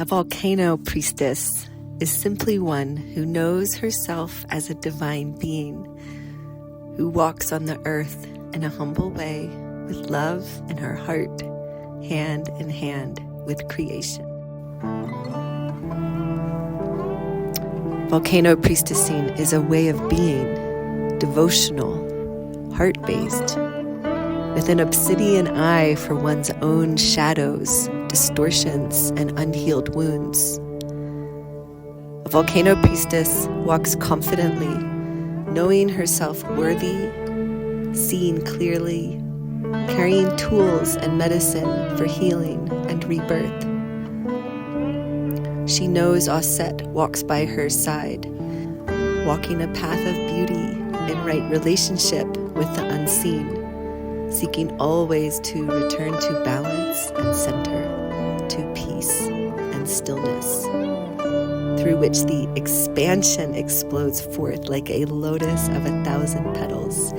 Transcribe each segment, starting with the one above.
A volcano priestess is simply one who knows herself as a divine being, who walks on the earth in a humble way with love in her heart, hand in hand with creation. Volcano priestessing is a way of being, devotional, heart-based, with an obsidian eye for one's own shadows, distortions, and unhealed wounds. A volcano priestess walks confidently, knowing herself worthy, seeing clearly, carrying tools and medicine for healing and rebirth. She knows Osset walks by her side, walking a path of beauty in right relationship with the unseen, seeking always to return to balance and center, to peace and stillness, through which the expansion explodes forth like a lotus of 1,000 petals,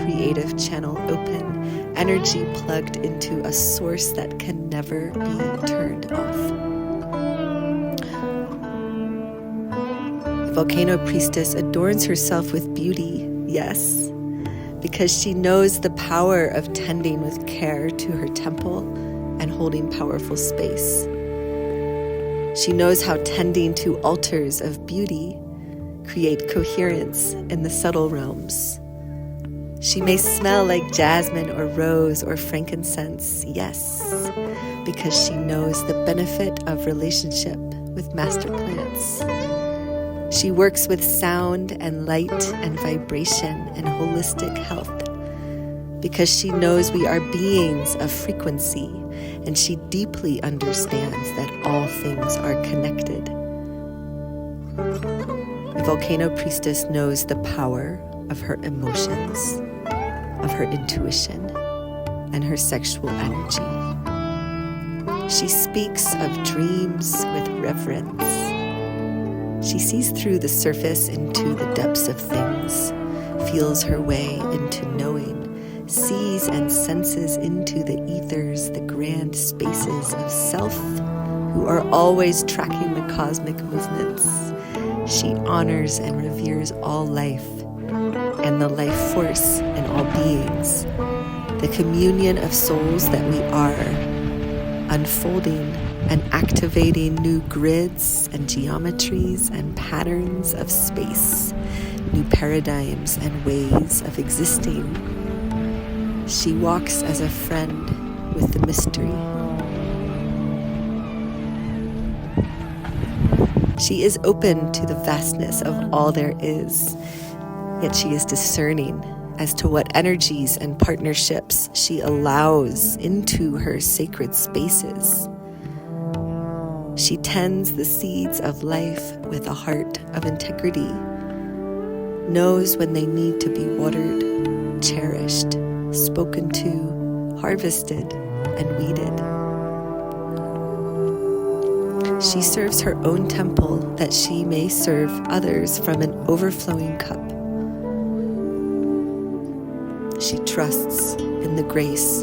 creative channel open, energy plugged into a source that can never be turned off. The volcano priestess adorns herself with beauty, yes, because she knows the power of tending with care to her temple and holding powerful space. She knows how tending to altars of beauty create coherence in the subtle realms. She may smell like jasmine or rose or frankincense, yes, because she knows the benefit of relationship with master plants. She works with sound and light and vibration and holistic health because she knows we are beings of frequency, and she deeply understands that all things are connected. The volcano priestess knows the power of her emotions, of her intuition, and her sexual energy. She speaks of dreams with reverence. She sees through the surface into the depths of things, feels her way into knowing, sees and senses into the ethers, the grand spaces of self, who are always tracking the cosmic movements. She honors and reveres all life and the life force in all beings, the communion of souls that we are, unfolding and activating new grids and geometries and patterns of space, new paradigms and ways of existing. She walks as a friend with the mystery. She is open to the vastness of all there is, yet she is discerning as to what energies and partnerships she allows into her sacred spaces. She tends the seeds of life with a heart of integrity, knows when they need to be watered, cherished, spoken to, harvested, and weeded. She serves her own temple that she may serve others from an overflowing cup. She trusts in the grace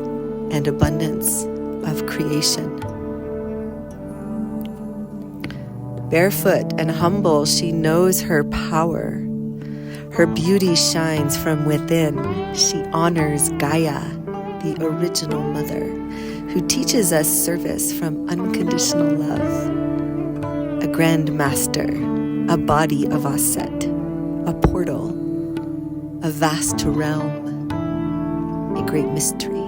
and abundance of creation. Barefoot and humble, she knows her power. Her beauty shines from within. She honors Gaia, the original mother, who teaches us service from unconditional love. A grand master, a body of Osset, a portal, a vast realm, a great mystery.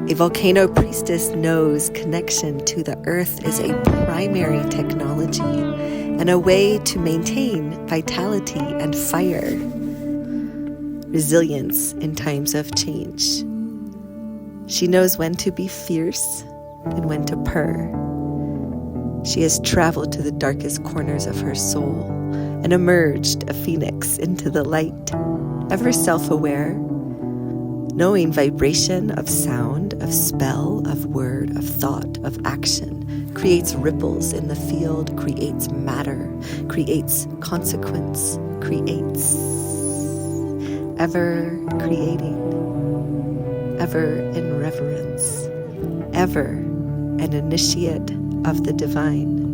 A volcano priestess knows connection to the earth is a primary technology and a way to maintain vitality and fire, resilience in times of change. She knows when to be fierce and when to purr. She has traveled to the darkest corners of her soul and emerged a phoenix into the light, ever self-aware, knowing vibration of sound, of spell, of word, of thought, of action, creates ripples in the field, creates matter, creates consequence, creates, ever creating, ever in reverence, ever an initiate of the divine.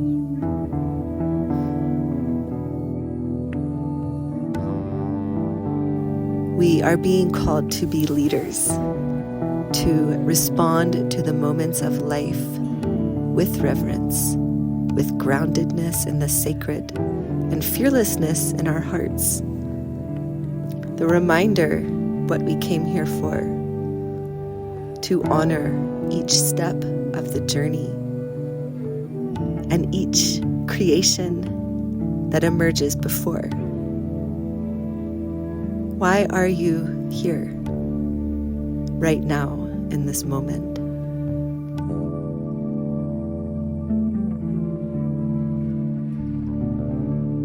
We are being called to be leaders, to respond to the moments of life with reverence, with groundedness in the sacred, and fearlessness in our hearts. The reminder what we came here for, to honor each step of the journey and each creation that emerges before. Why are you here, right now, in this moment?